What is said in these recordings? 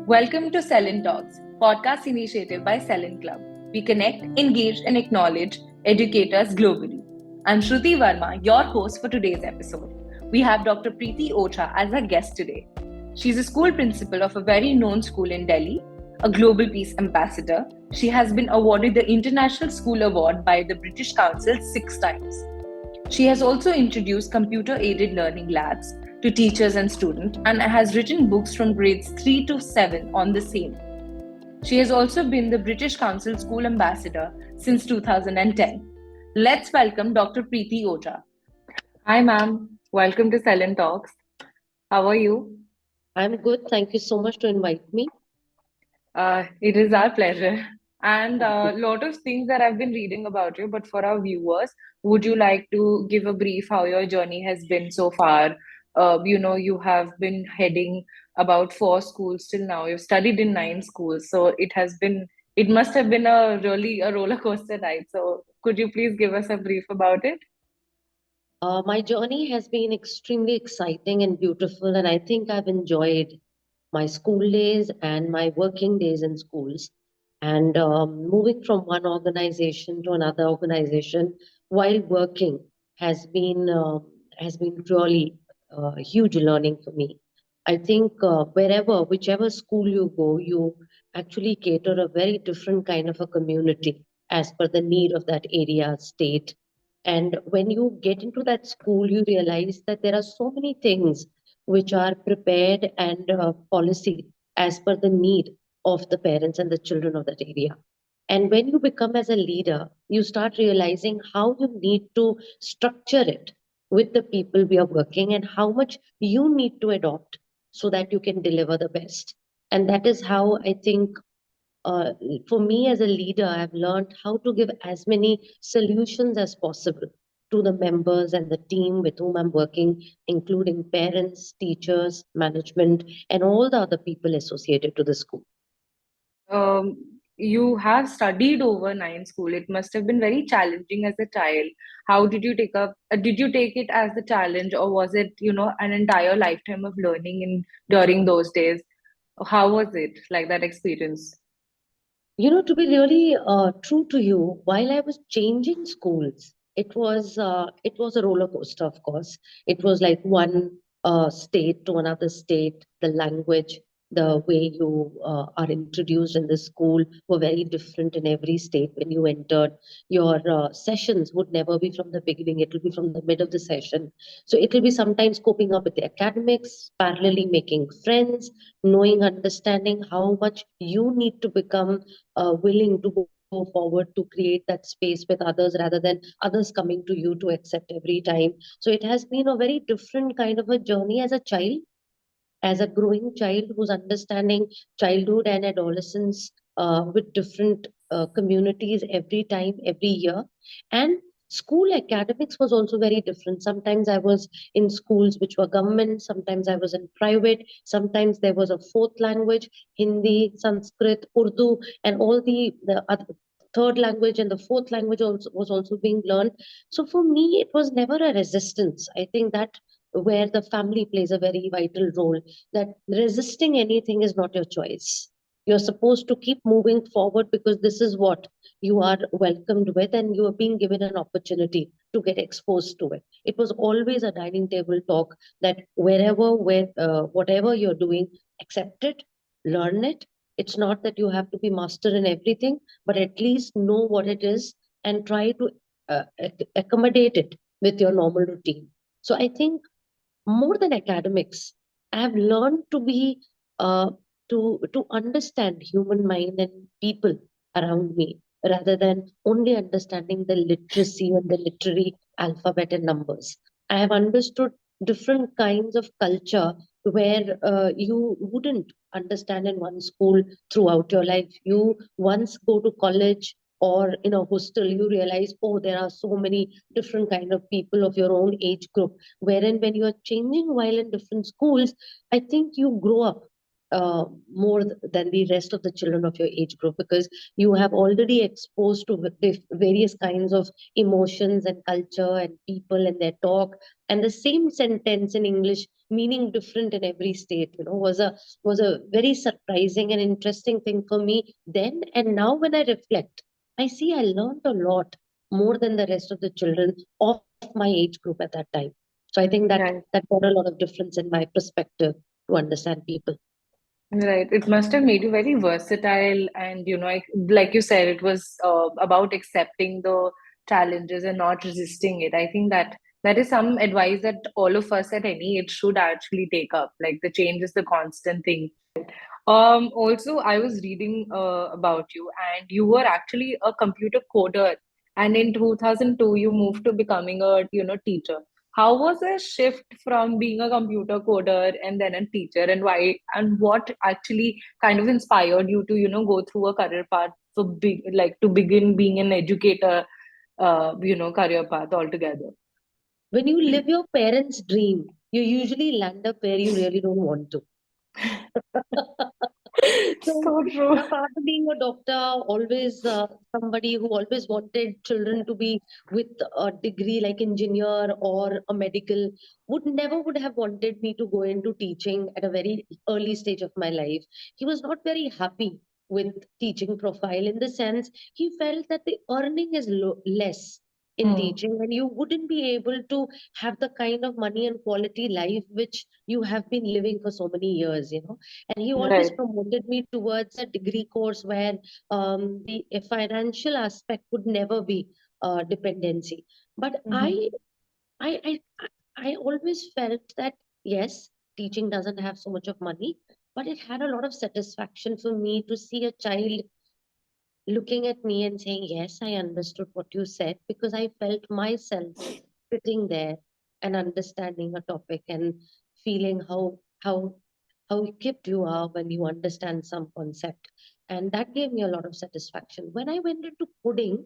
Welcome to SELINTalks, podcast initiative by SELINClub. We connect, engage, and acknowledge educators globally. I'm Shruti Verma, your host for today's episode. We have Dr. Priti Ojha as our guest today. She's a school principal of a very known school in Delhi, a Global Peace Ambassador. She has been awarded the International School Award by the British Council 6 times. She has also introduced computer-aided learning labs to teachers and students and has written books from grades 3 to 7 on the same. She has also been the British Council School Ambassador since 2010. Let's welcome Dr. Priti Ojha. Hi, ma'am. Welcome to Selin Talks. How are you? I'm good. Thank you so much to invite me. It is our pleasure. And Thank a you. lot of things that I've been reading about you, but for our viewers, would you like to give a brief how your journey has been so far? You have been heading about 4 schools till now. You've studied in 9 schools, so it must have been a roller coaster ride. So could you please give us a brief about it? My journey has been extremely exciting and beautiful, and I think I've enjoyed my school days and my working days in schools. And moving from one organization to another organization while working has been really a huge learning for me. I think whichever school you go, you actually cater a very different kind of a community as per the need of that area, state. And when you get into that school, you realize that there are so many things which are prepared and policy as per the need of the parents and the children of that area. And when you become as a leader, you start realizing how you need to structure it with the people we are working and how much you need to adopt so that you can deliver the best. And that is how I think uh, for me as a leader, I've learned how to give as many solutions as possible to the members and the team with whom I'm working, including parents, teachers, management, and all the other people associated to the school. You have studied over 9 school. It must have been very challenging as a child. How did you did you take it as the challenge, or was it, an entire lifetime of learning during those days? How was it like that experience? To be really true to you, while I was changing schools, it was a roller coaster. Of course, it was like one state to another state. The language, the way you are introduced in the school were very different in every state. When you entered, your sessions would never be from the beginning. It will be from the mid of the session. So it will be sometimes coping up with the academics, parallelly making friends, knowing, understanding how much you need to become willing to go forward to create that space with others rather than others coming to you to accept every time. So it has been a very different kind of a journey as a child, as a growing child who's understanding childhood and adolescence with different communities every time, every year. And school academics was also very different. Sometimes I was in schools which were government, sometimes I was in private, sometimes there was a fourth language, Hindi, Sanskrit, Urdu, and all the other third language and the fourth language also was also being learned. So for me, it was never a resistance. I think that where the family plays a very vital role, that resisting anything is not your choice. You're supposed to keep moving forward because this is what you are welcomed with, and you are being given an opportunity to get exposed to it. It was always a dining table talk that whatever you're doing, accept it, learn it. It's not that you have to be master in everything, but at least know what it is and try to accommodate it with your normal routine. So I think more than academics, I've learned to be uh, to understand human mind and people around me rather than only understanding the literacy and the literary alphabet and numbers. I have understood different kinds of culture where you wouldn't understand in one school throughout your life. You once go to college or in a hostel, you realize, oh, there are so many different kind of people of your own age group, wherein when you are changing while in different schools, I think you grow up. than the rest of the children of your age group, because you have already exposed to various kinds of emotions and culture and people and their talk, and the same sentence in English meaning different in every state, was a very surprising and interesting thing for me then. And now when I reflect, I see I learned a lot more than the rest of the children of my age group at that time. So I think that Right. got a lot of difference in my perspective to understand people. Right. It must have made you very versatile, and like you said, it was about accepting the challenges and not resisting it. I think that is some advice that all of us at any age should actually take up. Like the change is the constant thing. Also, I was reading about you, and you were actually a computer coder, and in 2002, you moved to becoming a teacher. How was the shift from being a computer coder and then a teacher, and why, and what actually kind of inspired you to go through a career path for to begin being an educator, career path altogether? When you live your parents' dream, you usually land up where you really don't want to. So, So true. my father being a doctor, always somebody who always wanted children to be with a degree like engineer or a medical, would have wanted me to go into teaching at a very early stage of my life. He was not very happy with teaching profile, in the sense he felt that the earning is less in Hmm. teaching, and you wouldn't be able to have the kind of money and quality life which you have been living for so many years. And he always Right. promoted me towards a degree course where the financial aspect would never be dependency. But Mm-hmm. I always felt that yes, teaching doesn't have so much of money, but it had a lot of satisfaction for me to see a child looking at me and saying, yes, I understood what you said, because I felt myself sitting there and understanding a topic and feeling how equipped you are when you understand some concept. And that gave me a lot of satisfaction. When I went into coding,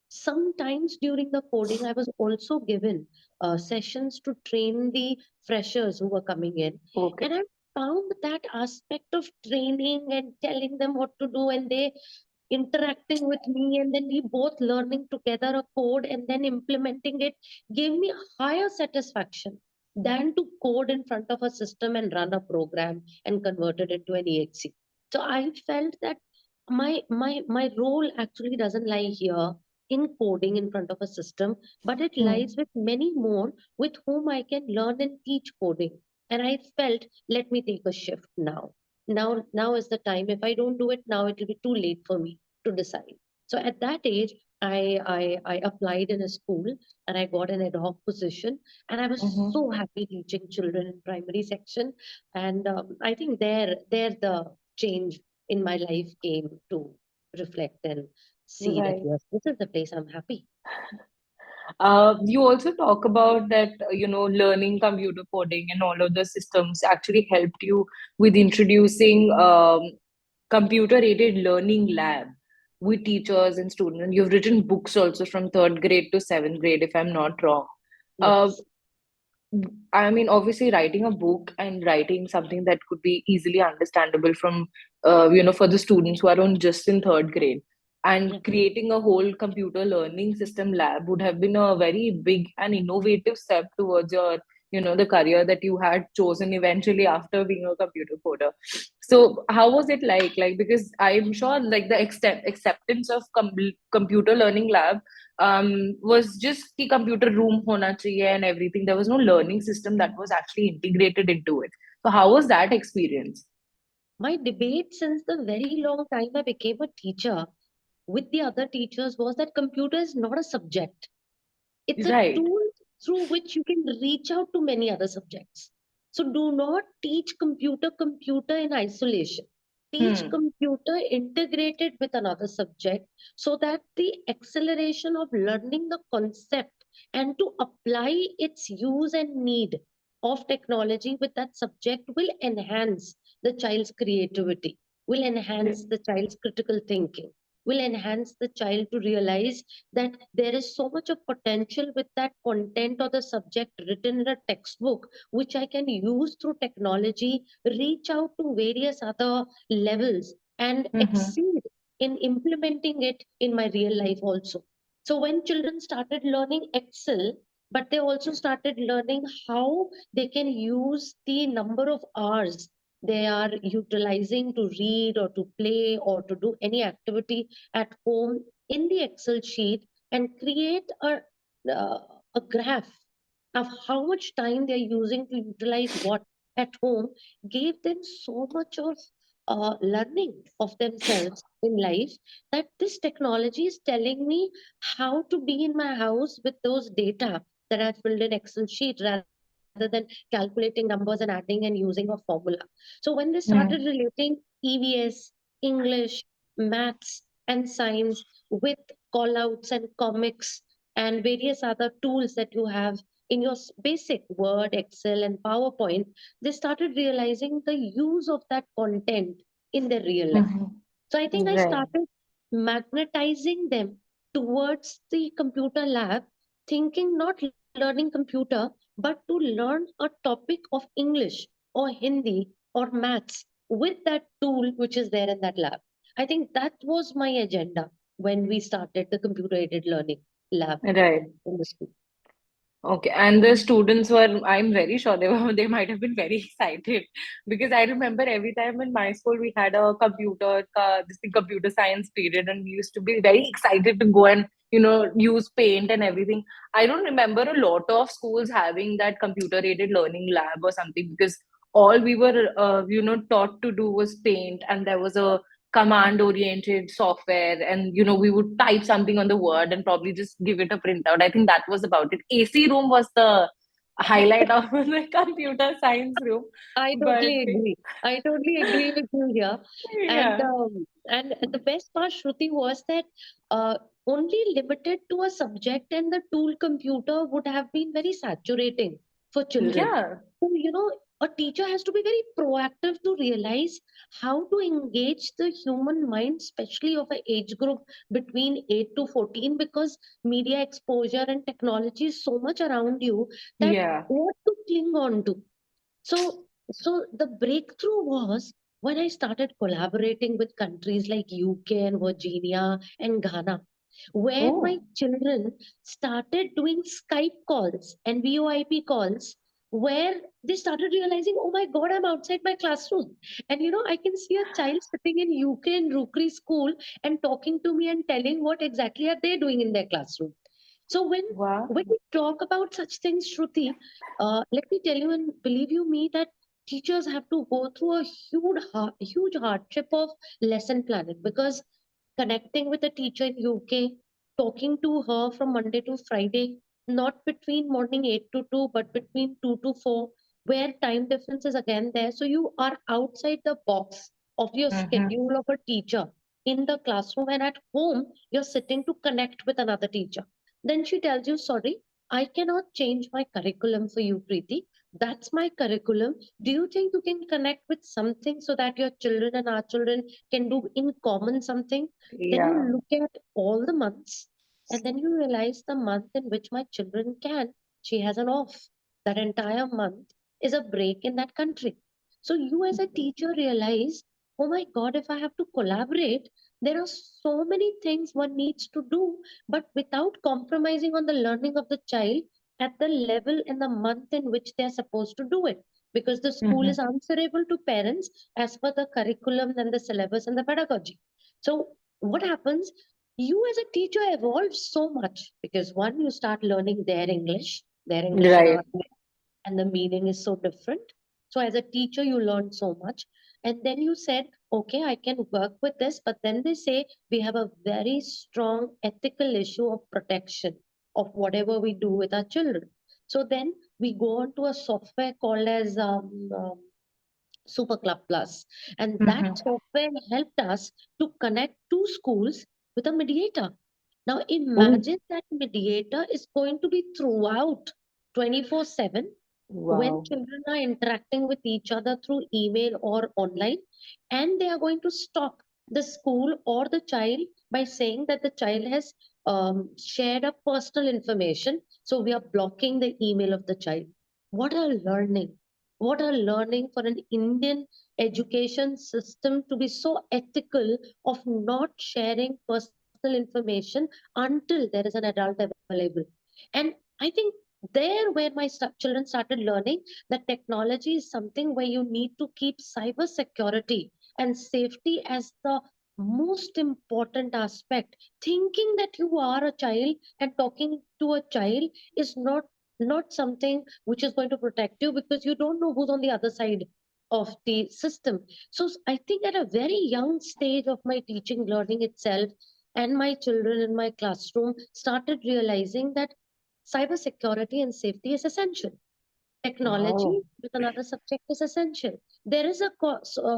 sometimes during the coding, I was also given sessions to train the freshers who were coming in. Okay. And I found that aspect of training and telling them what to do, and they interacting with me, and then we both learning together a code and then implementing it, gave me higher satisfaction than to code in front of a system and run a program and convert it into an exe. So I felt that my role actually doesn't lie here in coding in front of a system, but it lies Hmm. with many more with whom I can learn and teach coding. And I felt, let me take a shift now. Now is the time. If I don't do it now, it will be too late for me to decide. So at that age, I applied in a school and I got an ad hoc position, and I was Mm-hmm. so happy teaching children in primary section. And I think there the change in my life came to reflect and see that Right. yes, this is the place I'm happy. You also talk about that, learning computer coding and all of the systems actually helped you with introducing computer-aided learning lab with teachers and students. And you've written books also from third grade to seventh grade, if I'm not wrong. Uh, Yes. I mean, obviously, writing a book and writing something that could be easily understandable from, for the students who are on just in third grade, and Yeah. creating a whole computer learning system lab would have been a very big and innovative step towards your, the career that you had chosen eventually after being a computer coder. So, how was it like? Like, because I'm sure, like, the acceptance of computer learning lab was just the computer room hona chahiye and everything. There was no learning system that was actually integrated into it. So how was that experience? My debate since the very long time I became a teacher with the other teachers was that computer is not a subject. It's a Right. tool through which you can reach out to many other subjects. So do not teach computer in isolation. Teach Hmm. computer integrated with another subject, so that the acceleration of learning the concept and to apply its use and need of technology with that subject will enhance the child's creativity, will enhance the child's critical thinking. will enhance the child to realize that there is so much of potential with that content or the subject written in a textbook, which I can use through technology, reach out to various other levels, and Mm-hmm. exceed in implementing it in my real life also. So when children started learning Excel, but they also started learning how they can use the number of hours they are utilizing to read or to play or to do any activity at home in the Excel sheet, and create uh, a graph of how much time they're using to utilize what at home, gave them so much of learning of themselves in life, that this technology is telling me how to be in my house with those data that I filled in Excel sheet, rather than calculating numbers and adding and using a formula. So when they started relating EVS, English, maths, and science with call outs and comics and various other tools that you have in your basic Word, Excel, and PowerPoint, they started realizing the use of that content in their real life. Mm-hmm. So I think I Right. started magnetizing them towards the computer lab, thinking not learning computer, but to learn a topic of English or Hindi or maths with that tool which is there in that lab. I think that was my agenda when we started the computer aided learning lab Right. in the school. Okay, and the students were, I'm very sure they might have been very excited because I remember every time in my school we had a this thing, computer science period, and we used to be very excited to go and, use paint and everything. I don't remember a lot of schools having that computer aided learning lab or something because all we were, taught to do was paint, and there was a command oriented software, and we would type something on the word and probably just give it a printout. I think that was about it. AC room was the highlight of the computer science room, I but totally agree. I totally agree with you here. And yeah, the best part, Shruti, was that only limited to a subject and the tool computer would have been very saturating for children. yeah, So, a teacher has to be very proactive to realize how to engage the human mind, especially of an age group between 8 to 14, because media exposure and technology is so much around you that yeah. what to cling on to. So the breakthrough was when I started collaborating with countries like UK and Virginia and Ghana, where my Oh, children started doing Skype calls and VoIP calls, where they started realizing, oh my God, I'm outside my classroom. And I can see a child sitting in UK and Rookery school and talking to me and telling what exactly are they doing in their classroom. So wow. when we talk about such things, Shruti, let me tell you and believe you me that teachers have to go through a huge hardship of lesson planning, because connecting with a teacher in UK, talking to her from Monday to Friday, not between morning 8 to 2, but between 2 to 4, where time difference is again there. So you are outside the box of your Mm-hmm. schedule of a teacher in the classroom, and at home, you're sitting to connect with another teacher. Then she tells you, sorry, I cannot change my curriculum for you, Preeti. That's my curriculum. Do you think you can connect with something so that your children and our children can do in common something? Then you Yeah. look at all the months, and then you realize the month in which my children can, she has an off. That entire month is a break in that country. So you as a teacher realize, oh my God, if I have to collaborate, there are so many things one needs to do, but without compromising on the learning of the child at the level and the month in which they are supposed to do it. Because the school is Mm-hmm. answerable to parents as per the curriculum and the syllabus and the pedagogy. So, what happens? You as a teacher evolve so much, because one, you start learning their English and Right. our, and the meaning is so different. So as a teacher, you learn so much. And then you said, okay, I can work with this. But then they say we have a very strong ethical issue of protection of whatever we do with our children. So then we go on to a software called as Super Club Plus. And that Mm-hmm. software helped us to connect two schools with a mediator. Now Oh, imagine that mediator is going to be throughout 24/7 when wow. children are interacting with each other through email or online, and they are going to stop. the school or the child by saying that the child has shared a personal information. So we are blocking the email of the child. What a learning! What a learning for an Indian education system to be so ethical of not sharing personal information until there is an adult available. And I think there where my children started learning that technology is something where you need to keep cyber security and safety as the most important aspect. Thinking that you are a child and talking to a child is not something which is going to protect you, because you don't know who's on the other side of the system. So I think at a very young stage of my teaching learning itself, and my children in my classroom started realizing that cybersecurity and safety is essential. Technology Wow. with another subject is essential. There is a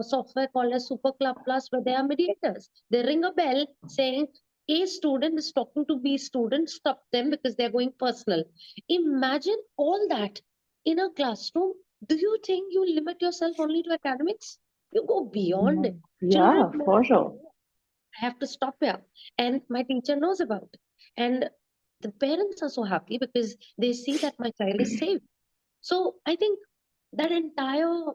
software called as Super Club Plus where they are mediators. They ring a bell saying A student is talking to B student, stop them because they're going personal. Imagine all that in a classroom. Do you think you limit yourself only to academics? You go beyond it. Children Yeah, know for that sure. I have to stop here. And my teacher knows about it. And the parents are so happy because they see that my child is safe. So I think that entire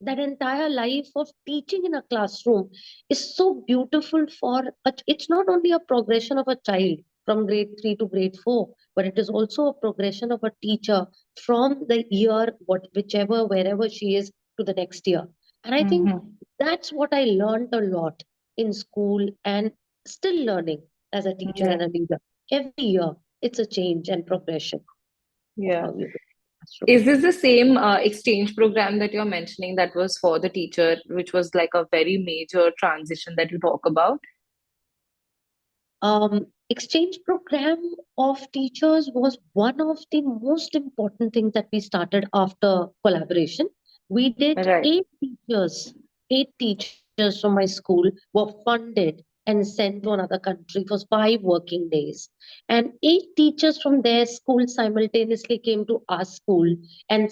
that entire life of teaching in a classroom is so beautiful for it's not only a progression of a child from grade 3 to grade 4, but it is also a progression of a teacher from the year whichever wherever she is to the next year. And I think Hmm. that's what I learned a lot in school and still learning as a teacher Yeah. and a leader. Every year it's a change and progression of Yeah. how you do classroom. Is this the same exchange program that you're mentioning that was for the teacher, which was like a very major transition that you talk about? Exchange program of teachers was one of the most important things that we started after collaboration. We did Right. eight teachers from my school were funded and sent to another country for 5 working days. And 8 teachers from their school simultaneously came to our school and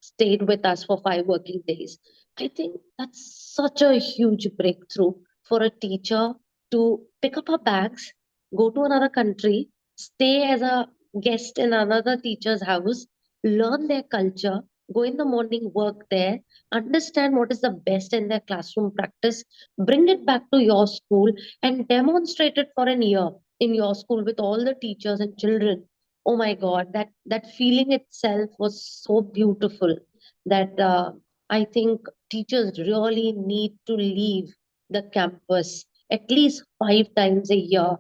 stayed with us for 5 working days. I think that's such a huge breakthrough for a teacher to pick up her bags, go to another country, stay as a guest in another teacher's house, learn their culture, go in the morning, work there, understand what is the best in their classroom practice, bring it back to your school, and demonstrate it for an year in your school with all the teachers and children. Oh my God, that feeling itself was so beautiful that I think teachers really need to leave the campus at least 5 times a year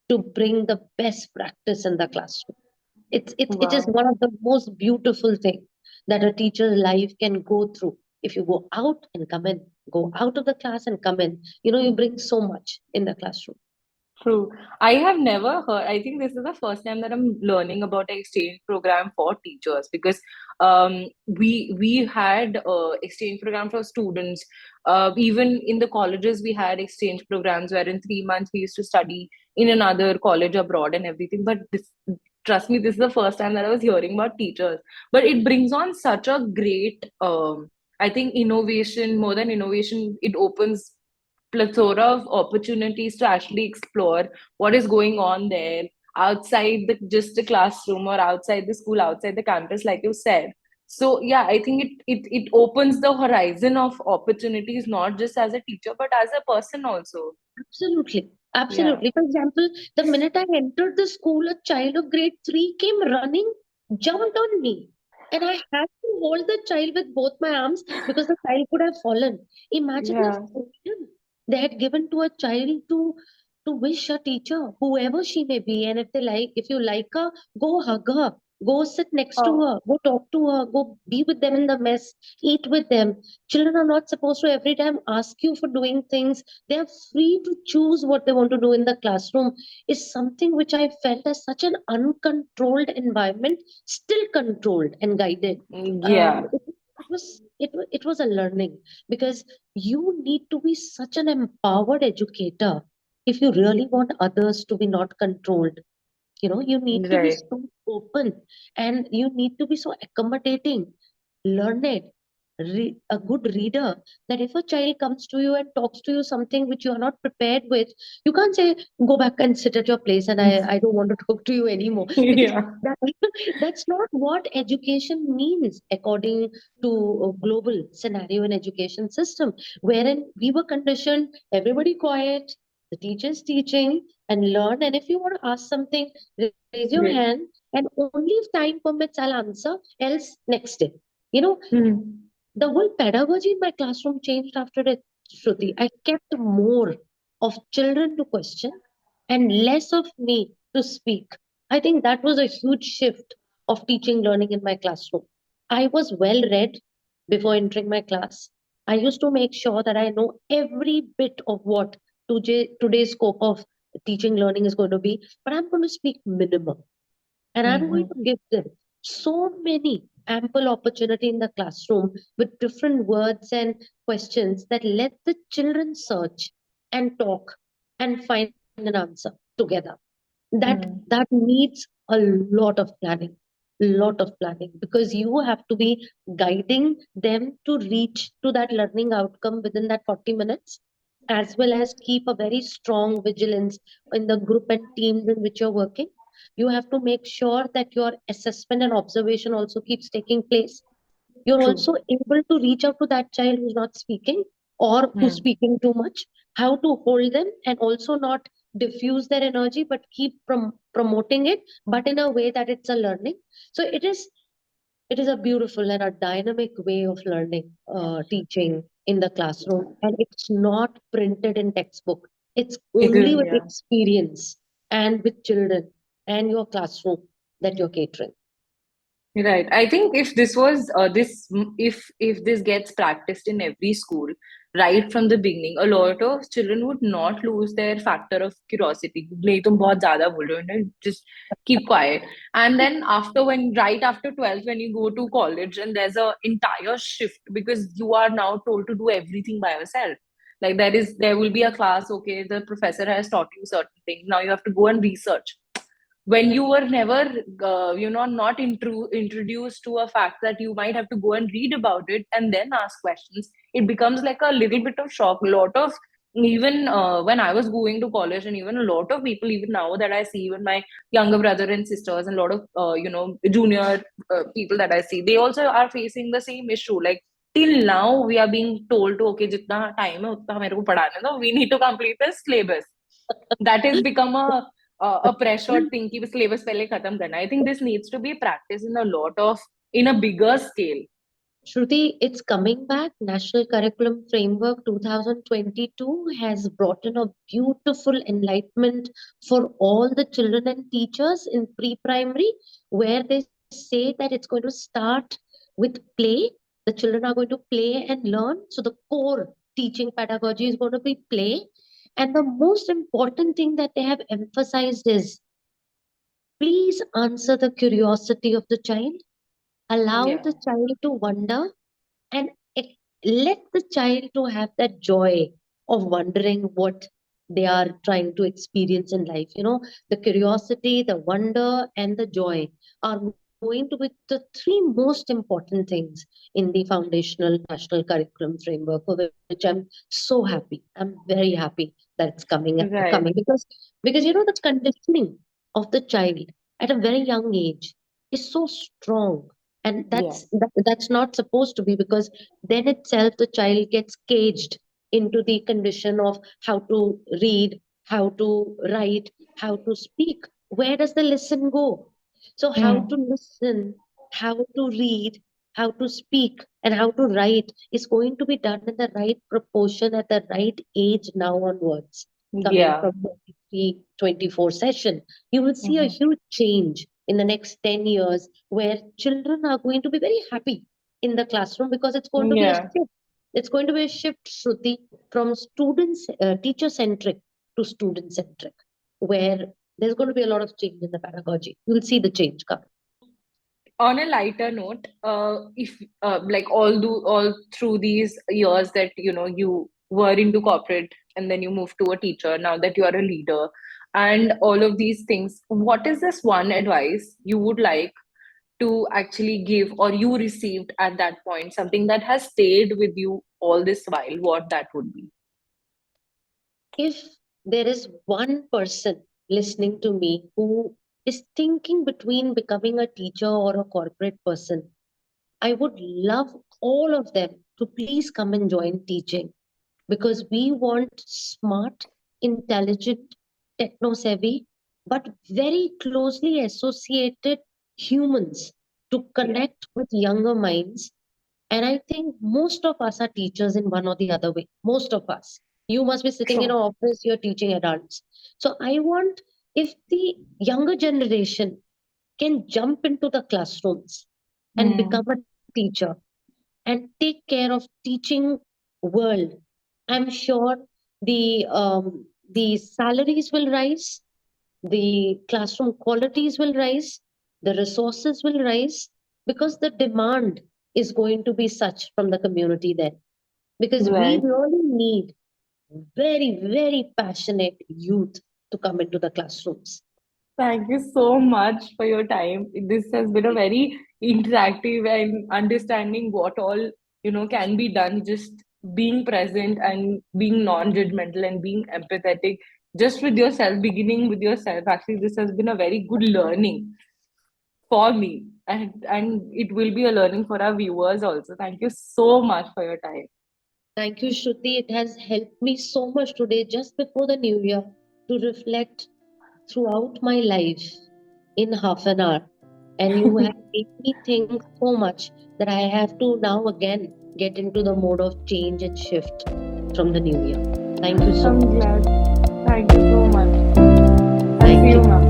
to bring the best practice in the classroom. It is Wow. one of the most beautiful things that a teacher's life can go through. If you go out and come in, go out of the class and come in, you bring so much in the classroom. True. I have never heard, I think this is the first time that I'm learning about an exchange program for teachers because we had exchange program for students. Even in the colleges, we had exchange programs where in 3 months we used to study in another college abroad and everything. But trust me, this is the first time that I was hearing about teachers. But it brings on such a great, I think, innovation. More than innovation, it opens plethora of opportunities to actually explore what is going on there outside just the classroom or outside the school, outside the campus, like you said. So yeah, I think it opens the horizon of opportunities not just as a teacher but as a person also. Absolutely. Yeah. Absolutely. For example, the minute I entered the school, a child of grade 3 came running, jumped on me. And I had to hold the child with both my arms because the child could have fallen. Imagine the Yeah. freedom they had given to a child to wish a teacher, whoever she may be. And if you like her, go hug her, go sit next to Oh. her, go talk to her, go be with them in the mess, eat with them. Children are not supposed to every time ask you for doing things. They are free to choose what they want to do in the classroom. Is something which I felt as such an uncontrolled environment, still controlled and guided. Yeah. It was a learning, because you need to be such an empowered educator if you really want others to be not controlled. You need to be Right. so open, and you need to be so accommodating, learned. a good reader, that if a child comes to you and talks to you something which you are not prepared with, you can't say, go back and sit at your place and I don't want to talk to you anymore. Because Yeah. that, that's not what education means according to a global scenario and education system, wherein we were conditioned, everybody quiet, the teacher's teaching and learn. And if you want to ask something, raise your Right. hand, and only if time permits, I'll answer, else next day. You know, Hmm. the whole pedagogy in my classroom changed after it, Shruti. I kept more of children to question and less of me to speak. I think that was a huge shift of teaching learning in my classroom. I was well read before entering my class. I used to make sure that I know every bit of what today's scope of teaching learning is going to be, but I'm going to speak minimum. And I'm going to Hmm. give them so many ample opportunity in the classroom with different words and questions that let the children search and talk and find an answer together. That Hmm. needs a lot of planning, because you have to be guiding them to reach to that learning outcome within that 40 minutes, as well as keep a very strong vigilance in the group and teams in which you're working. You have to make sure that your assessment and observation also keeps taking place. You're True. also able to reach out to that child who's not speaking or who's Hmm. speaking too much, how to hold them and also not diffuse their energy, but keep promoting it, but in a way that it's a learning. So it is a beautiful and a dynamic way of learning, teaching in the classroom, and it's not printed in textbook. It's It only is, with yeah. experience and with children and your classroom that you're catering. Right. I think if this was if this gets practiced in every school right from the beginning, a lot of children would not lose their factor of curiosity. नहीं तुम बहुत ज़्यादा बोल रहे हो ना, just keep quiet. And then after when right after 12th when you go to college and there's a entire shift because you are now told to do everything by yourself. Like there will be a class, okay, the professor has taught you certain things. Now you have to go and research when you were never not introduced to a fact that you might have to go and read about it and then ask questions. It becomes like a little bit of shock. A lot of even when I was going to college, and even a lot of people even now that I see, even my younger brother and sisters and a lot of junior people that I see, they also are facing the same issue. Like till now we are being told to, okay, jitna time hai utna मेरे को पढ़ाने दो, we need to complete the syllabus. That has become a pressured thing कि syllabus पहले खत्म करना. I think this needs to be practiced in a bigger scale. Shruti, it's coming back. National Curriculum Framework 2022 has brought in a beautiful enlightenment for all the children and teachers in pre-primary, where they say that it's going to start with play. The children are going to play and learn. So the core teaching pedagogy is going to be play. And the most important thing that they have emphasized is, please answer the curiosity of the child. Allow Yeah. the child to wonder and let the child to have that joy of wondering what they are trying to experience in life. The curiosity, the wonder, and the joy are going to be the three most important things in the foundational national curriculum framework, for which I'm so happy. I'm very happy that it's coming, Right. because the conditioning of the child at a very young age is so strong, and Yes. that's not supposed to be, because then itself the child gets caged into the condition of how to read, how to write, how to speak. Where does the listen go? So how to Hmm. listen, how to read, how to speak, and how to write is going to be done in the right proportion at the right age now onwards. Coming Yeah. from 23, 24 session, you will see a Mhm. huge change in the next 10 years, where children are going to be very happy in the classroom, because it's going to be a Yeah. shift. It's going to be a shift, Shruti, from teacher centric to student centric, where there's going to be a lot of change in the pedagogy. You'll see the change coming. On a lighter note, if like all through these years that you were into corporate and then you moved to a teacher, now that you are a leader and all of these things, what is this one advice you would like to actually give, or you received at that point, something that has stayed with you all this while, what that would be? If there is one person listening to me who is thinking between becoming a teacher or a corporate person, I would love all of them to please come and join teaching, because we want smart, intelligent, techno savvy, but very closely associated humans to Yeah. connect with younger minds. And I think most of us are teachers in one or the other way. Most of us. You must be sitting in an True. office, you're teaching adults. So I want, if the younger generation can jump into the classrooms and become Hmm. a teacher and take care of teaching world, I'm sure the salaries will rise, the classroom qualities will rise, the resources will rise, because the demand is going to be such from the community then. Because we Right. really need very, very passionate youth to come into the classrooms. Thank you so much for your time. This has been a very interactive and understanding what all, can be done, just being present and being non-judgmental and being empathetic just with yourself, beginning with yourself. Actually, this has been a very good learning for me, and it will be a learning for our viewers also. Thank you so much for your time. Thank you, Shruti. It has helped me so much today, just before the new year, to reflect throughout my life in half an hour. And you have made me think so much that I have to now again get into the mode of change and shift from the new year. Thank you so I'm much. glad. Thank you so much. I'll see Thank you you. now.